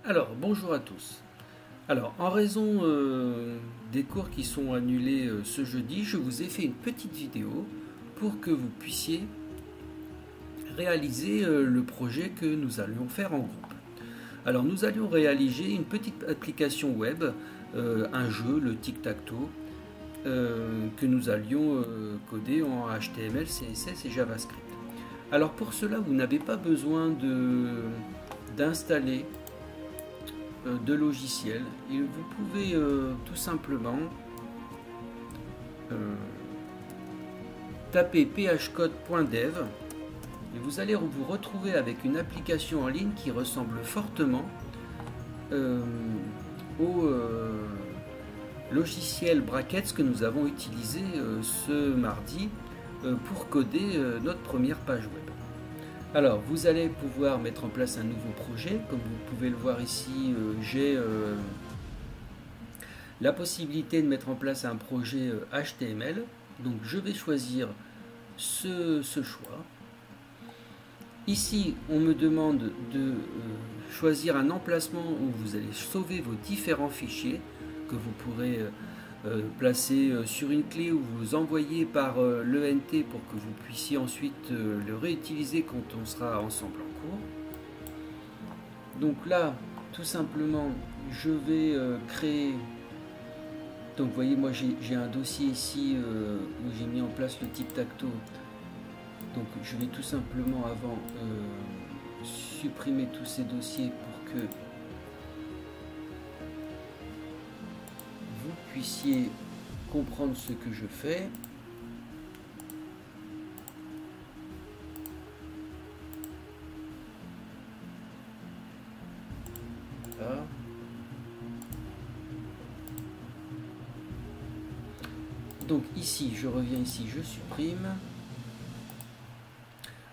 Alors, bonjour à tous. Alors, en raison des cours qui sont annulés ce jeudi, je vous ai fait une petite vidéo pour que vous puissiez réaliser le projet que nous allions faire en groupe. Alors, nous allions réaliser une petite application web, un jeu, le tic-tac-toe, que nous allions coder en HTML, CSS et JavaScript. Alors, pour cela, vous n'avez pas besoin d'installer de logiciel et vous pouvez tout simplement taper phcode.dev et vous allez vous retrouver avec une application en ligne qui ressemble fortement au logiciel Brackets que nous avons utilisé ce mardi pour coder notre première page web. Alors, vous allez pouvoir mettre en place un nouveau projet. Comme vous pouvez le voir ici, j'ai la possibilité de mettre en place un projet HTML. Donc, je vais choisir ce choix. Ici, on me demande de choisir un emplacement où vous allez sauver vos différents fichiers que vous pourrez placer sur une clé ou vous envoyer par l'ENT pour que vous puissiez ensuite le réutiliser quand on sera ensemble en cours. Donc là, tout simplement, je vais créer. Donc vous voyez, moi j'ai un dossier ici où j'ai mis en place le tic-tac-toe. Donc je vais tout simplement avant supprimer tous ces dossiers pour que vous puissiez comprendre ce que je fais. Voilà. Donc ici, je reviens ici, je supprime.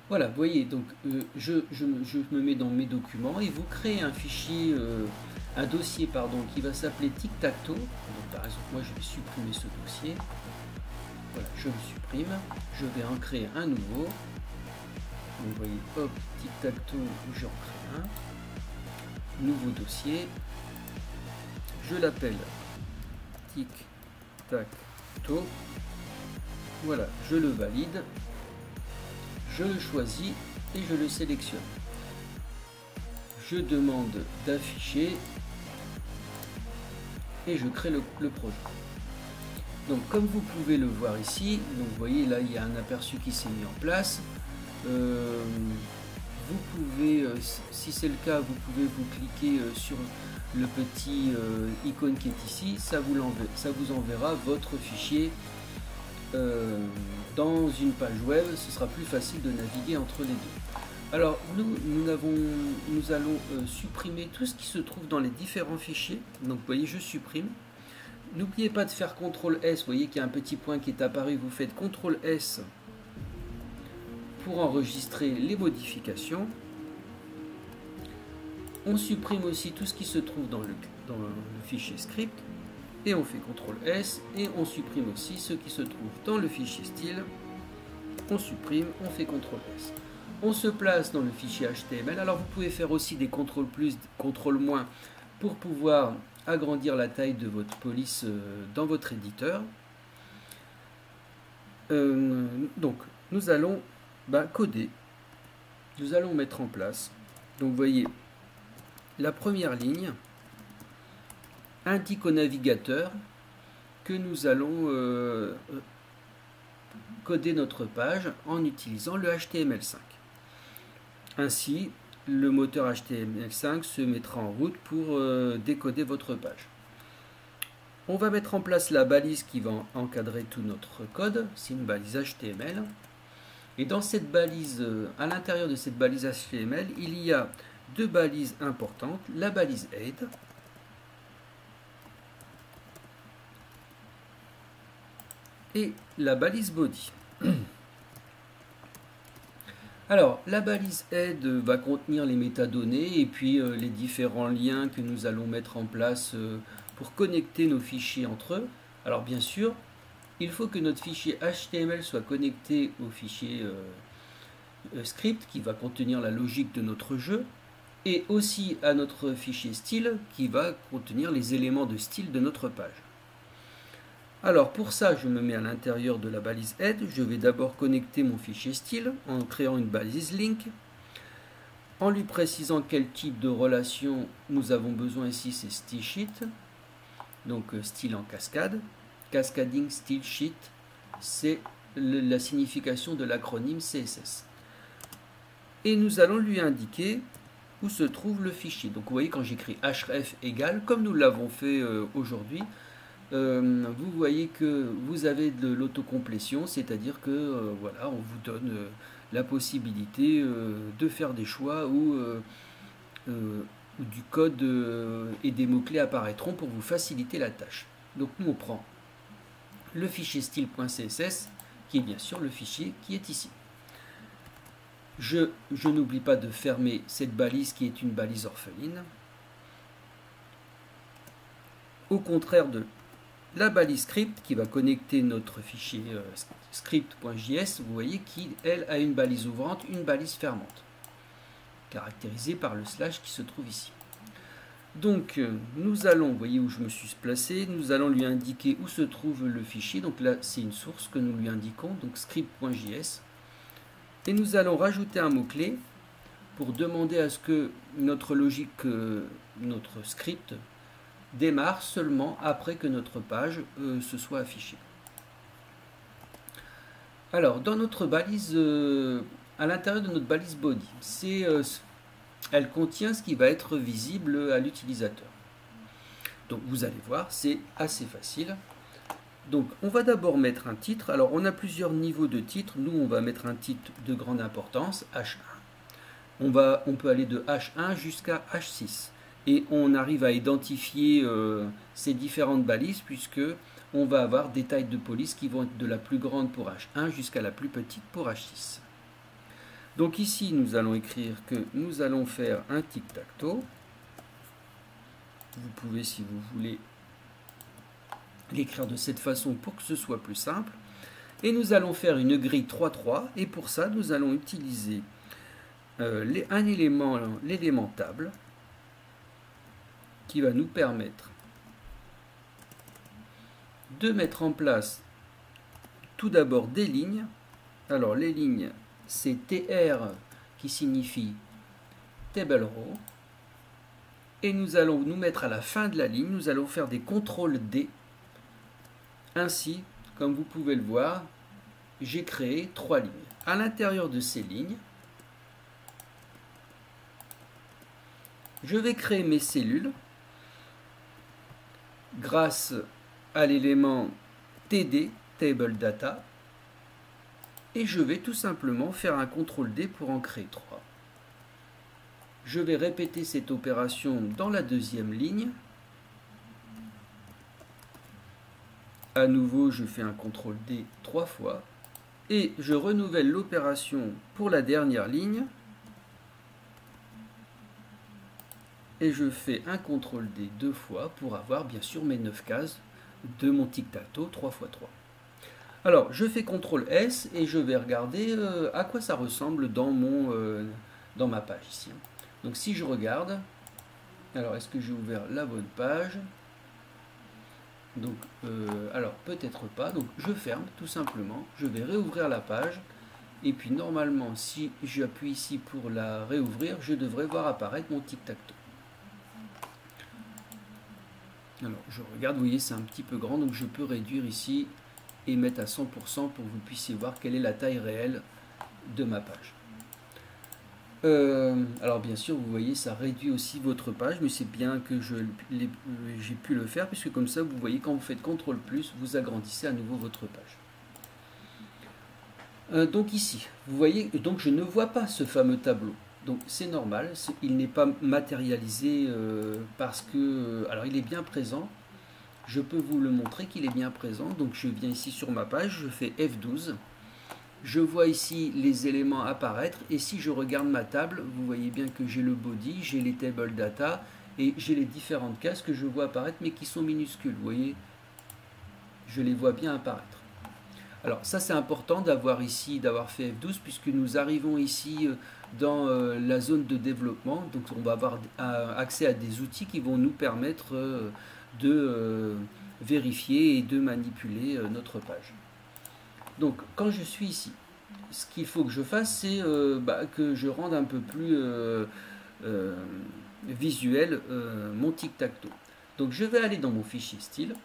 Voilà, vous voyez, donc je me mets dans mes documents et vous créez un fichier, un dossier pardon, qui va s'appeler tic-tac-toe. Donc par exemple, moi je vais supprimer ce dossier. Voilà, je le supprime. Je vais en créer un nouveau. Donc vous voyez, hop, tic-tac-toe, j'en crée un. Nouveau dossier. Je l'appelle tic-tac-toe. Voilà, je le valide. Je le choisis et je le sélectionne. Je demande d'afficher et je crée le projet. Donc comme vous pouvez le voir ici, donc vous voyez là il y a un aperçu qui s'est mis en place. Vous pouvez, si c'est le cas, vous pouvez vous cliquer sur le petit icône qui est ici, ça vous enverra votre fichier dans une page web. Ce sera plus facile de naviguer entre les deux. Alors nous allons supprimer tout ce qui se trouve dans les différents fichiers. Donc vous voyez, je supprime. N'oubliez pas de faire CTRL S. Vous voyez qu'il y a un petit point qui est apparu. Vous faites CTRL S pour enregistrer les modifications. On supprime aussi tout ce qui se trouve dans le fichier script. Et on fait CTRL S et on supprime aussi ce qui se trouve dans le fichier style. On supprime, on fait CTRL S. On se place dans le fichier HTML. Alors vous pouvez faire aussi des CTRL plus, CTRL moins pour pouvoir agrandir la taille de votre police dans votre éditeur. Donc nous allons coder. Nous allons mettre en place. Donc vous voyez, la première ligne indique au navigateur que nous allons coder notre page en utilisant le HTML5. Ainsi, le moteur HTML5 se mettra en route pour décoder votre page. On va mettre en place la balise qui va encadrer tout notre code. C'est une balise HTML. Et dans cette balise, à l'intérieur de cette balise HTML, il y a deux balises importantes. La balise head et la balise body. Alors, la balise head va contenir les métadonnées et puis les différents liens que nous allons mettre en place pour connecter nos fichiers entre eux. Alors bien sûr, il faut que notre fichier HTML soit connecté au fichier script qui va contenir la logique de notre jeu. et aussi à notre fichier style qui va contenir les éléments de style de notre page. Alors pour ça, je me mets à l'intérieur de la balise head. Je vais d'abord connecter mon fichier style en créant une balise link, en lui précisant quel type de relation nous avons besoin ici, c'est style sheet, donc style en cascade. Cascading style sheet, c'est la signification de l'acronyme CSS. Et nous allons lui indiquer où se trouve le fichier. Donc vous voyez, quand j'écris href égale, comme nous l'avons fait aujourd'hui, vous voyez que vous avez de l'autocomplétion, c'est-à-dire que voilà, on vous donne la possibilité de faire des choix où du code et des mots-clés apparaîtront pour vous faciliter la tâche. Donc nous on prend le fichier style.css qui est bien sûr le fichier qui est ici. Je n'oublie pas de fermer cette balise qui est une balise orpheline. Au contraire de la balise script qui va connecter notre fichier script.js, vous voyez qu'elle a une balise ouvrante, une balise fermante, caractérisée par le slash qui se trouve ici. Donc nous allons, vous voyez où je me suis placé, nous allons lui indiquer où se trouve le fichier. Donc là c'est une source que nous lui indiquons, donc script.js. Et nous allons rajouter un mot-clé pour demander à ce que notre logique, notre script, démarre seulement après que notre page se soit affichée. Alors, dans notre balise, à l'intérieur de notre balise body, elle contient ce qui va être visible à l'utilisateur. Donc, vous allez voir, c'est assez facile. Donc, on va d'abord mettre un titre. Alors, on a plusieurs niveaux de titre. Nous, on va mettre un titre de grande importance, H1. On peut aller de H1 jusqu'à H6. Et on arrive à identifier ces différentes balises puisque on va avoir des tailles de police qui vont être de la plus grande pour H1 jusqu'à la plus petite pour H6. Donc ici, nous allons écrire que nous allons faire un tic-tac-toe. Vous pouvez, si vous voulez, l'écrire de cette façon pour que ce soit plus simple. Et nous allons faire une grille 3-3. Et pour ça, nous allons utiliser l'élément table, qui va nous permettre de mettre en place tout d'abord des lignes. Alors les lignes, c'est TR qui signifie table row. Et nous allons nous mettre à la fin de la ligne, nous allons faire des CTRL D. Ainsi, comme vous pouvez le voir, j'ai créé 3 lignes. À l'intérieur de ces lignes, je vais créer mes cellules grâce à l'élément TD, Table Data, et je vais tout simplement faire un CTRL D pour en créer 3. Je vais répéter cette opération dans la deuxième ligne. À nouveau, je fais un CTRL D 3 fois, et je renouvelle l'opération pour la dernière ligne, et je fais un CTRL D 2 fois pour avoir bien sûr mes 9 cases de mon tic-tac-toe 3 x 3. Alors je fais CTRL S et je vais regarder à quoi ça ressemble dans ma page ici. Donc si je regarde, alors est-ce que j'ai ouvert la bonne page? Donc alors peut-être pas, donc je ferme tout simplement, je vais réouvrir la page. Et puis normalement, si j'appuie ici pour la réouvrir, je devrais voir apparaître mon tic-tac-toe. Alors je regarde, vous voyez c'est un petit peu grand, donc je peux réduire ici et mettre à 100% pour que vous puissiez voir quelle est la taille réelle de ma page. Alors bien sûr, vous voyez, ça réduit aussi votre page, mais c'est bien que j'ai pu le faire, puisque comme ça, vous voyez, quand vous faites CTRL+, vous agrandissez à nouveau votre page. Donc ici, vous voyez, donc je ne vois pas ce fameux tableau. Donc c'est normal, il n'est pas matérialisé parce que... alors il est bien présent, je peux vous le montrer qu'il est bien présent. Donc je viens ici sur ma page, je fais F12, je vois ici les éléments apparaître, et si je regarde ma table, vous voyez bien que j'ai le body, j'ai les table data, et j'ai les différentes cases que je vois apparaître, mais qui sont minuscules, vous voyez, je les vois bien apparaître. Alors ça c'est important d'avoir fait F12 puisque nous arrivons ici dans la zone de développement. Donc on va avoir accès à des outils qui vont nous permettre de vérifier et de manipuler notre page. Donc quand je suis ici, ce qu'il faut que je fasse, c'est que je rende un peu plus visuel mon tic-tac-toe. Donc je vais aller dans mon fichier style.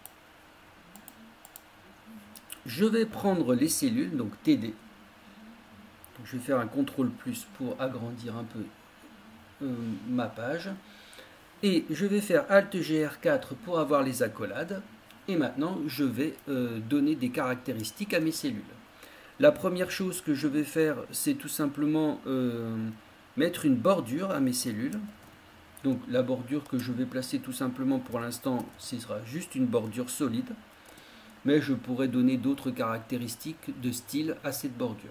Je vais prendre les cellules, donc TD. Donc je vais faire un CTRL+ pour agrandir un peu ma page. Et je vais faire ALT-GR4 pour avoir les accolades. Et maintenant, je vais donner des caractéristiques à mes cellules. La première chose que je vais faire, c'est tout simplement mettre une bordure à mes cellules. Donc la bordure que je vais placer tout simplement pour l'instant, ce sera juste une bordure solide. Mais je pourrais donner d'autres caractéristiques de style à cette bordure.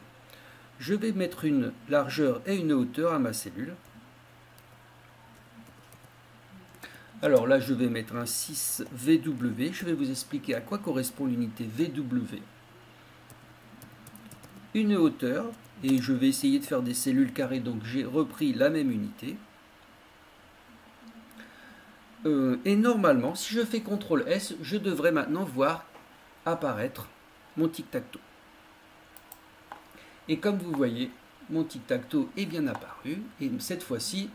Je vais mettre une largeur et une hauteur à ma cellule. Alors là, je vais mettre un 6 VW. Je vais vous expliquer à quoi correspond l'unité VW. Une hauteur, et je vais essayer de faire des cellules carrées, donc j'ai repris la même unité. Et normalement, si je fais CTRL S, je devrais maintenant voir apparaître mon tic-tac-toe. Et comme vous voyez, mon tic-tac-toe est bien apparu. Et cette fois-ci,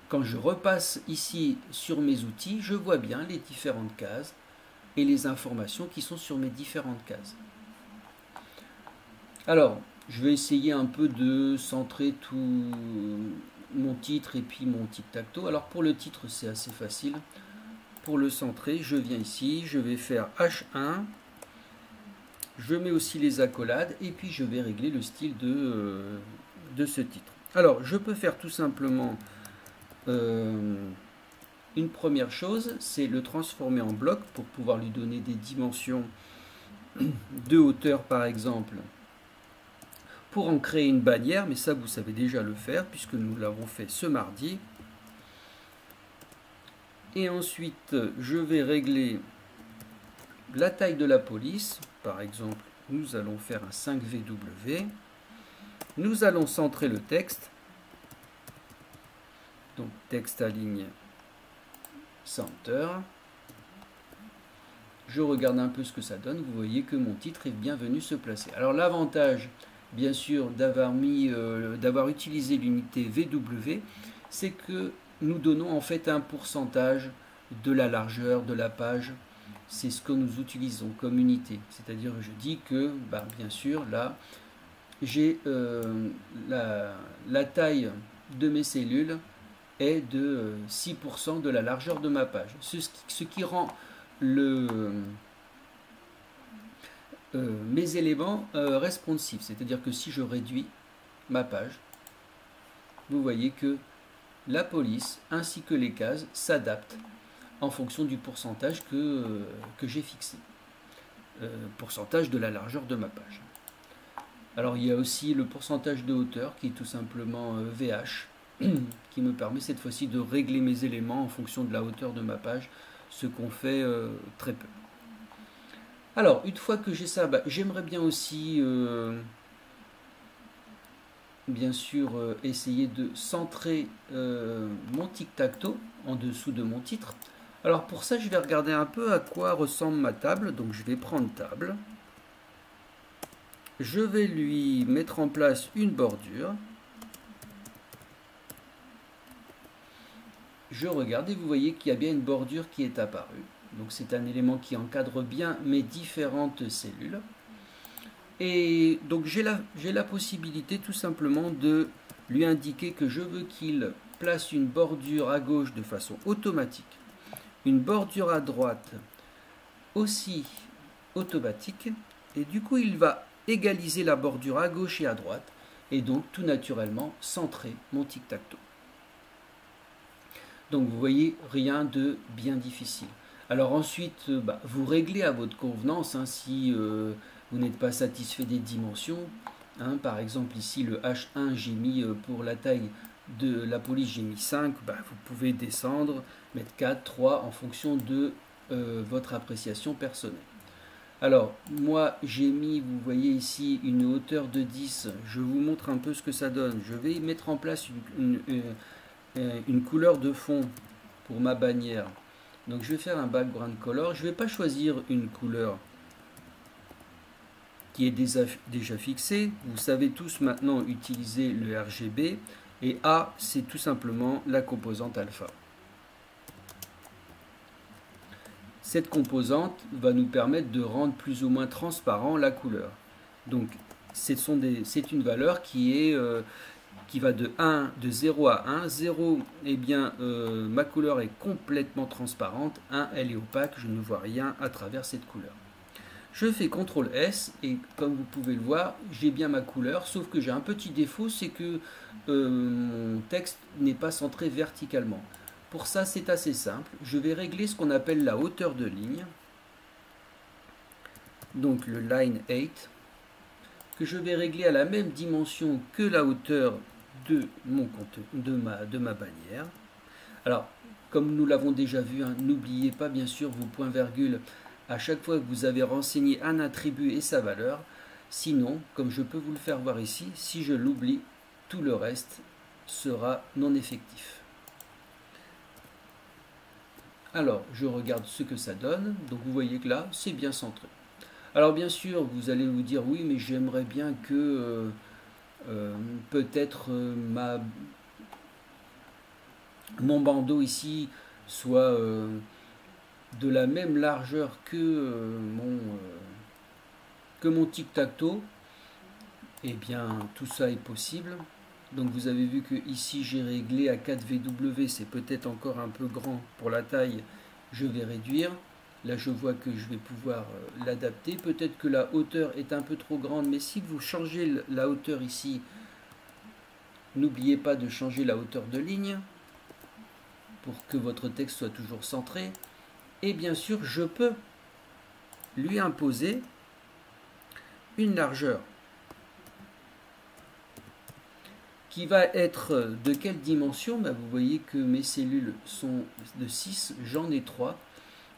quand je repasse ici sur mes outils, je vois bien les différentes cases et les informations qui sont sur mes différentes cases. Alors, je vais essayer un peu de centrer tout mon titre et puis mon tic-tac-toe. Alors pour le titre, c'est assez facile. Pour le centrer, je viens ici, je vais faire H1, je mets aussi les accolades et puis je vais régler le style de ce titre. Alors, je peux faire tout simplement une première chose, c'est le transformer en bloc pour pouvoir lui donner des dimensions de hauteur par exemple, pour en créer une bannière, mais ça vous savez déjà le faire puisque nous l'avons fait ce mardi. Et ensuite, je vais régler la taille de la police. Par exemple, nous allons faire un 5 VW. Nous allons centrer le texte. Donc, texte à ligne center. Je regarde un peu ce que ça donne. Vous voyez que mon titre est bien venu se placer. Alors, l'avantage, bien sûr, d'avoir utilisé l'unité VW, c'est que nous donnons en fait un pourcentage de la largeur de la page. C'est ce que nous utilisons comme unité. C'est-à-dire, je dis que, bien sûr, là, j'ai la taille de mes cellules est de 6% de la largeur de ma page. Ce qui rend mes éléments responsifs. C'est-à-dire que si je réduis ma page, vous voyez que la police ainsi que les cases s'adaptent en fonction du pourcentage que j'ai fixé. Pourcentage de la largeur de ma page. Alors il y a aussi le pourcentage de hauteur qui est tout simplement VH qui me permet cette fois-ci de régler mes éléments en fonction de la hauteur de ma page, ce qu'on fait très peu. Alors une fois que j'ai ça, j'aimerais bien aussi bien sûr essayer de centrer mon tic-tac-toe en dessous de mon titre. Alors pour ça, je vais regarder un peu à quoi ressemble ma table. Donc je vais prendre table. Je vais lui mettre en place une bordure. Je regarde et vous voyez qu'il y a bien une bordure qui est apparue. Donc c'est un élément qui encadre bien mes différentes cellules. Et donc j'ai la possibilité tout simplement de lui indiquer que je veux qu'il place une bordure à gauche de façon automatique, une bordure à droite aussi automatique, et du coup il va égaliser la bordure à gauche et à droite, et donc tout naturellement centrer mon tic-tac-toe. Donc vous voyez, rien de bien difficile. Alors ensuite, vous réglez à votre convenance si vous n'êtes pas satisfait des dimensions. Par exemple ici le H1 j'ai mis pour la taille de la police j'ai mis 5, vous pouvez descendre, mettre 4, 3 en fonction de votre appréciation personnelle. Alors, moi, j'ai mis, vous voyez ici, une hauteur de 10. Je vous montre un peu ce que ça donne. Je vais mettre en place une couleur de fond pour ma bannière. Donc, je vais faire un background color. Je ne vais pas choisir une couleur qui est déjà fixée. Vous savez tous maintenant utiliser le RGB. Et A, c'est tout simplement la composante alpha. Cette composante va nous permettre de rendre plus ou moins transparent la couleur. Donc, c'est une valeur qui va de 0 à 1. 0, eh bien, ma couleur est complètement transparente. 1, elle est opaque, je ne vois rien à travers cette couleur. Je fais CTRL S et comme vous pouvez le voir, j'ai bien ma couleur, sauf que j'ai un petit défaut, c'est que mon texte n'est pas centré verticalement. Pour ça, c'est assez simple. Je vais régler ce qu'on appelle la hauteur de ligne. Donc le line 8, que je vais régler à la même dimension que la hauteur de ma bannière. Alors, comme nous l'avons déjà vu, hein, n'oubliez pas bien sûr vos points-virgules à chaque fois que vous avez renseigné un attribut et sa valeur. Sinon, comme je peux vous le faire voir ici, si je l'oublie, tout le reste sera non effectif. Alors, je regarde ce que ça donne. Donc, vous voyez que là, c'est bien centré. Alors, bien sûr, vous allez vous dire, oui, mais j'aimerais bien que peut-être mon bandeau ici soit de la même largeur que mon tic-tac-toe. Eh bien, tout ça est possible. Donc vous avez vu que ici j'ai réglé à 4VW, c'est peut-être encore un peu grand pour la taille, je vais réduire. Là je vois que je vais pouvoir l'adapter. Peut-être que la hauteur est un peu trop grande, mais si vous changez la hauteur ici, n'oubliez pas de changer la hauteur de ligne pour que votre texte soit toujours centré. Et bien sûr, je peux lui imposer une largeur qui va être de quelle dimension? Vous voyez que mes cellules sont de 6, j'en ai 3.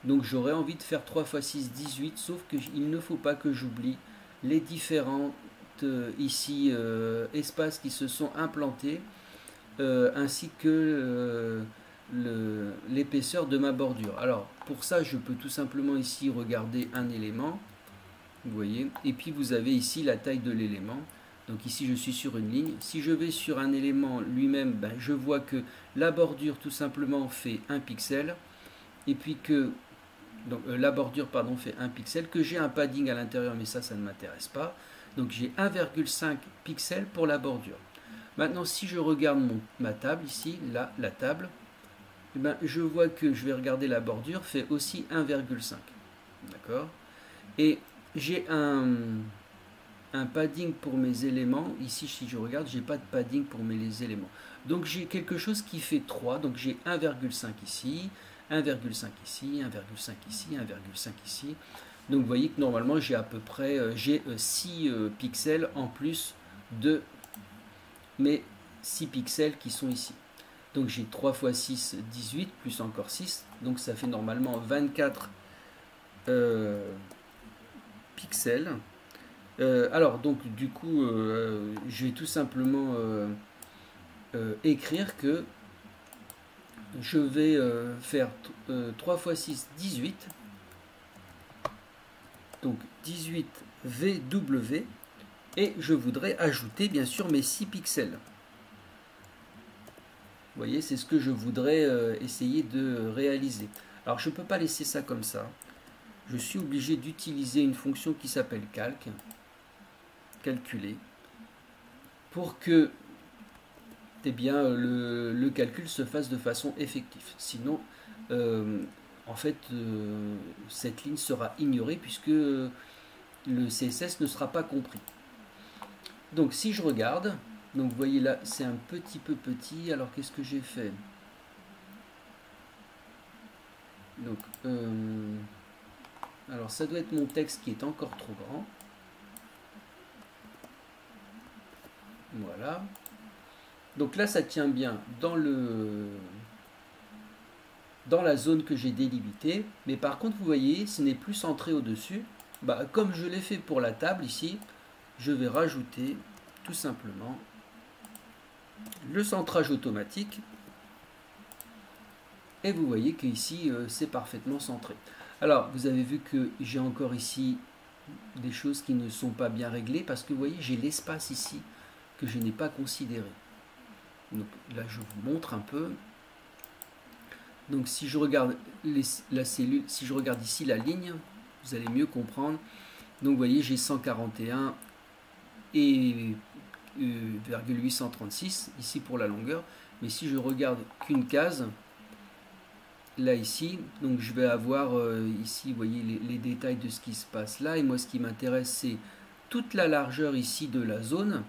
Donc j'aurais envie de faire 3 x 6, 18, sauf qu'il ne faut pas que j'oublie les différentes ici espaces qui se sont implantés, ainsi que l'épaisseur de ma bordure. Alors pour ça, je peux tout simplement ici regarder un élément, vous voyez, et puis vous avez ici la taille de l'élément. Donc ici je suis sur une ligne. Si je vais sur un élément lui-même, je vois que la bordure tout simplement fait 1 pixel. Et puis que donc, la bordure pardon, fait 1 pixel. Que j'ai un padding à l'intérieur, mais ça ne m'intéresse pas. Donc j'ai 1,5 pixels pour la bordure. Maintenant si je regarde ma table ici, là la table, je vois que je vais regarder la bordure fait aussi 1,5. D'accord. Et j'ai un padding pour mes éléments. Ici, si je regarde, j'ai pas de padding pour mes éléments. Donc, j'ai quelque chose qui fait 3. Donc, j'ai 1,5 ici, 1,5 ici, 1,5 ici, 1,5 ici. Donc, vous voyez que normalement, j'ai à peu près 6 pixels en plus de mes 6 pixels qui sont ici. Donc, j'ai 3 x 6, 18, plus encore 6. Donc, ça fait normalement 24 pixels. Alors donc du coup je vais tout simplement écrire que je vais faire 3 x 6 18, donc 18 VW, et je voudrais ajouter bien sûr mes 6 pixels. Vous voyez, c'est ce que je voudrais essayer de réaliser. Alors je ne peux pas laisser ça comme ça, je suis obligé d'utiliser une fonction qui s'appelle calque, calculer, pour que le calcul se fasse de façon effective. Sinon, en fait, cette ligne sera ignorée puisque le CSS ne sera pas compris. Donc, si je regarde, donc vous voyez là, c'est un petit peu petit. Alors, qu'est-ce que j'ai fait? Donc, alors ça doit être mon texte qui est encore trop grand. Voilà. Donc là, ça tient bien dans la zone que j'ai délimitée. Mais par contre, vous voyez, ce n'est plus centré au-dessus. bah, comme je l'ai fait pour la table ici, je vais rajouter tout simplement le centrage automatique. Et vous voyez qu'ici, c'est parfaitement centré. Alors, vous avez vu que j'ai encore ici des choses qui ne sont pas bien réglées parce que vous voyez, j'ai l'espace ici que je n'ai pas considéré. Donc là, je vous montre un peu. Donc si je regarde la cellule, si je regarde ici la ligne, vous allez mieux comprendre. Donc vous voyez, j'ai 141 et 836 ici pour la longueur. Mais si je regarde qu'une case, là ici, donc je vais avoir ici, vous voyez les détails de ce qui se passe là. Et moi, ce qui m'intéresse, c'est toute la largeur ici de la zone.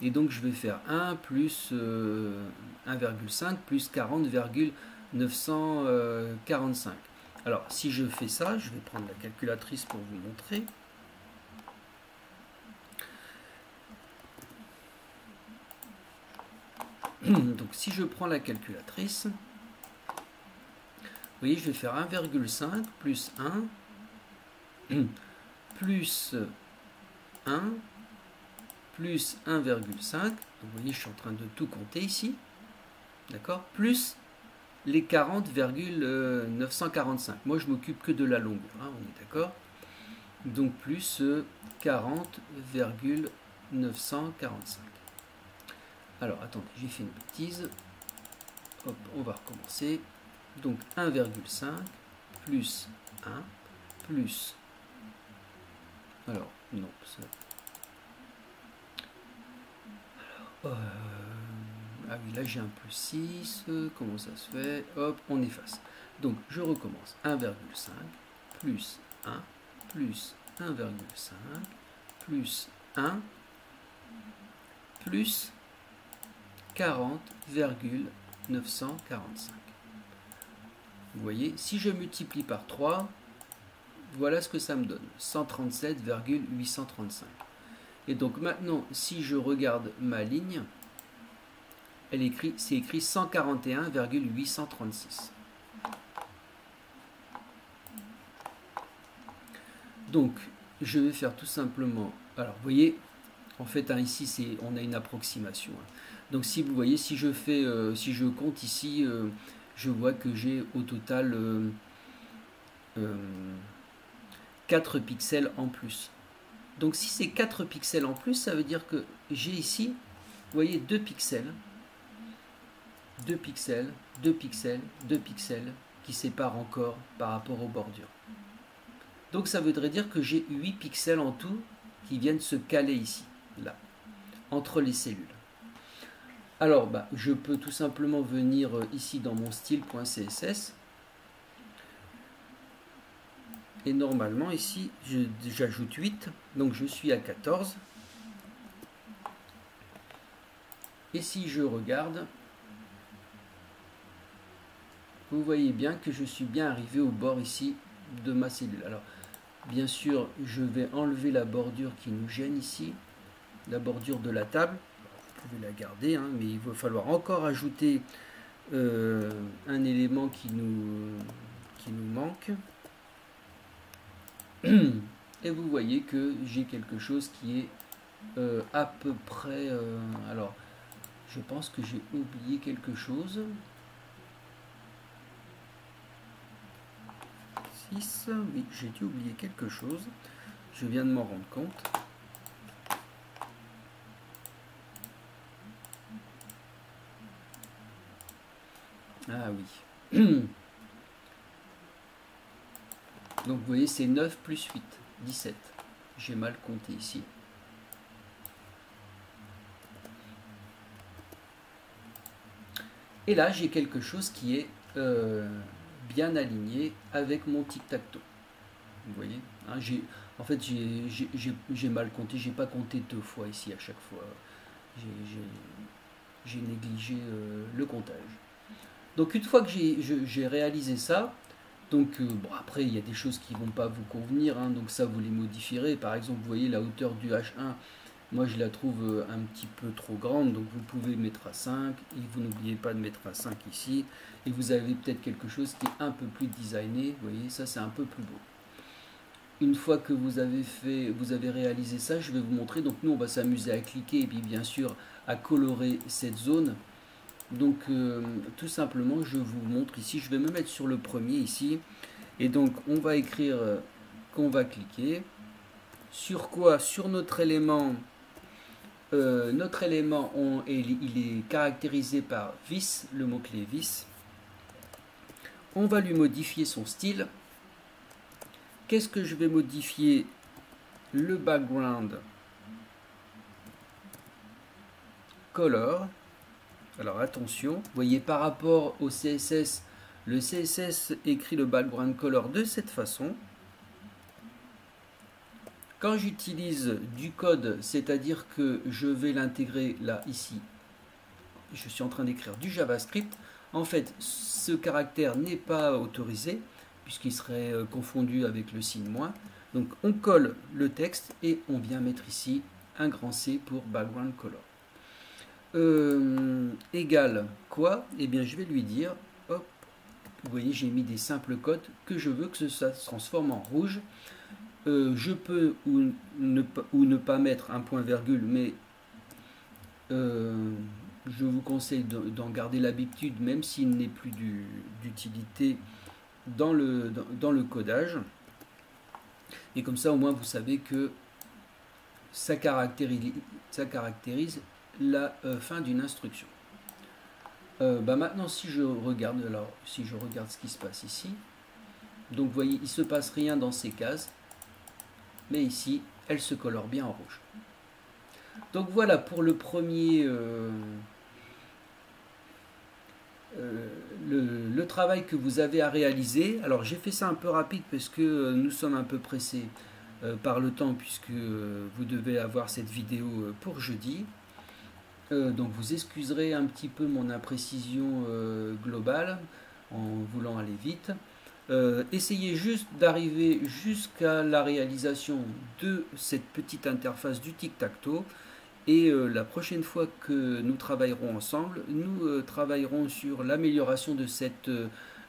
Et donc je vais faire 1 plus 1,5 plus 40,945. Alors si je fais ça, je vais prendre la calculatrice pour vous montrer. Donc si je prends la calculatrice, vous voyez, je vais faire 1,5 plus 1 plus 1 plus 1,5. Vous voyez, je suis en train de tout compter ici. D'accord? Plus les 40,945. Moi, je m'occupe que de la longueur, hein, on est d'accord? Donc, plus 40,945. Alors, attendez, j'ai fait une bêtise. Hop, on va recommencer. Donc, 1,5 plus 1 plus... Alors, non, ça... Ah oui, là j'ai un plus 6, comment ça se fait? Hop, on efface. Donc je recommence. 1,5 plus 1 plus 1,5 plus 1 plus 40,945. Vous voyez, si je multiplie par 3, voilà ce que ça me donne. 137,835. Et donc maintenant, si je regarde ma ligne, c'est écrit 141,836. Donc, je vais faire tout simplement... Alors, vous voyez, en fait, hein, ici, on a une approximation. Hein. Donc, si vous voyez, si je compte ici, je vois que j'ai au total 4 pixels en plus. Donc si c'est 4 pixels en plus, ça veut dire que j'ai ici, vous voyez, 2 pixels, 2 pixels, 2 pixels, 2 pixels qui séparent encore par rapport aux bordures. Donc ça voudrait dire que j'ai 8 pixels en tout qui viennent se caler ici, là, entre les cellules. Alors, je peux tout simplement venir ici dans mon style.css. Et normalement ici, j'ajoute 8, donc je suis à 14. Et si je regarde, vous voyez bien que je suis bien arrivé au bord ici de ma cellule. Alors, bien sûr, je vais enlever la bordure qui nous gêne ici, la bordure de la table. Vous pouvez la garder, hein, mais il va falloir encore ajouter un élément qui nous manque. Et vous voyez que j'ai quelque chose qui est à peu près... alors, je pense que j'ai oublié quelque chose. 6, oui, j'ai dû oublier quelque chose. Je viens de m'en rendre compte. Ah oui. Donc vous voyez, c'est 9 plus 8, 17. J'ai mal compté ici. Et là, j'ai quelque chose qui est bien aligné avec mon tic-tac-toe. Vous voyez, hein, en fait, j'ai mal compté. J'ai pas compté 2 fois ici à chaque fois. J'ai négligé le comptage. Donc une fois que j'ai réalisé ça, donc bon, après il y a des choses qui ne vont pas vous convenir, hein, donc ça vous les modifierez. Par exemple, vous voyez la hauteur du H1, moi je la trouve un petit peu trop grande, donc vous pouvez mettre à 5, et vous n'oubliez pas de mettre à 5 ici, et vous avez peut-être quelque chose qui est un peu plus designé, vous voyez, ça c'est un peu plus beau. une fois que vous avez réalisé ça, je vais vous montrer. Donc nous, on va s'amuser à cliquer et puis bien sûr à colorer cette zone. Donc tout simplement, je vous montre ici. Je vais me mettre sur le premier ici. Et donc on va écrire qu'on va cliquer. Sur quoi? Sur notre élément. Notre élément, il est caractérisé par vis, le mot-clé vis. On va lui modifier son style. Qu'est-ce que je vais modifier? Le background color. Alors attention, vous voyez par rapport au CSS, le CSS écrit le background color de cette façon. Quand j'utilise du code, c'est-à-dire que je vais l'intégrer là, ici, je suis en train d'écrire du JavaScript, en fait, ce caractère n'est pas autorisé, puisqu'il serait confondu avec le signe moins. Donc on colle le texte et on vient mettre ici un grand C pour background color. Égal quoi? Eh bien je vais lui dire, hop, vous voyez j'ai mis des simples codes que je veux que ça se transforme en rouge. Je peux ou ne pas mettre un point virgule, mais je vous conseille d'en garder l'habitude, même s'il n'est plus d'utilité dans le codage. Et comme ça, au moins, vous savez que ça caractérise la fin d'une instruction. Maintenant, si je regarde ce qui se passe ici, donc vous voyez, il ne se passe rien dans ces cases, mais ici, elle se colore bien en rouge. Donc voilà pour le premier, le travail que vous avez à réaliser. Alors j'ai fait ça un peu rapide parce que nous sommes un peu pressés par le temps, puisque vous devez avoir cette vidéo pour jeudi. Donc vous excuserez un petit peu mon imprécision globale en voulant aller vite. Essayez juste d'arriver jusqu'à la réalisation de cette petite interface du tic-tac-toe. Et la prochaine fois que nous travaillerons ensemble, nous travaillerons sur l'amélioration de cette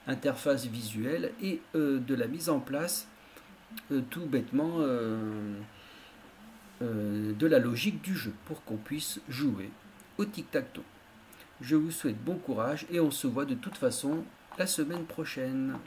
interface visuelle et de la mise en place, tout bêtement, de la logique du jeu pour qu'on puisse jouer au tic-tac-toe. Je vous souhaite bon courage et on se voit de toute façon la semaine prochaine.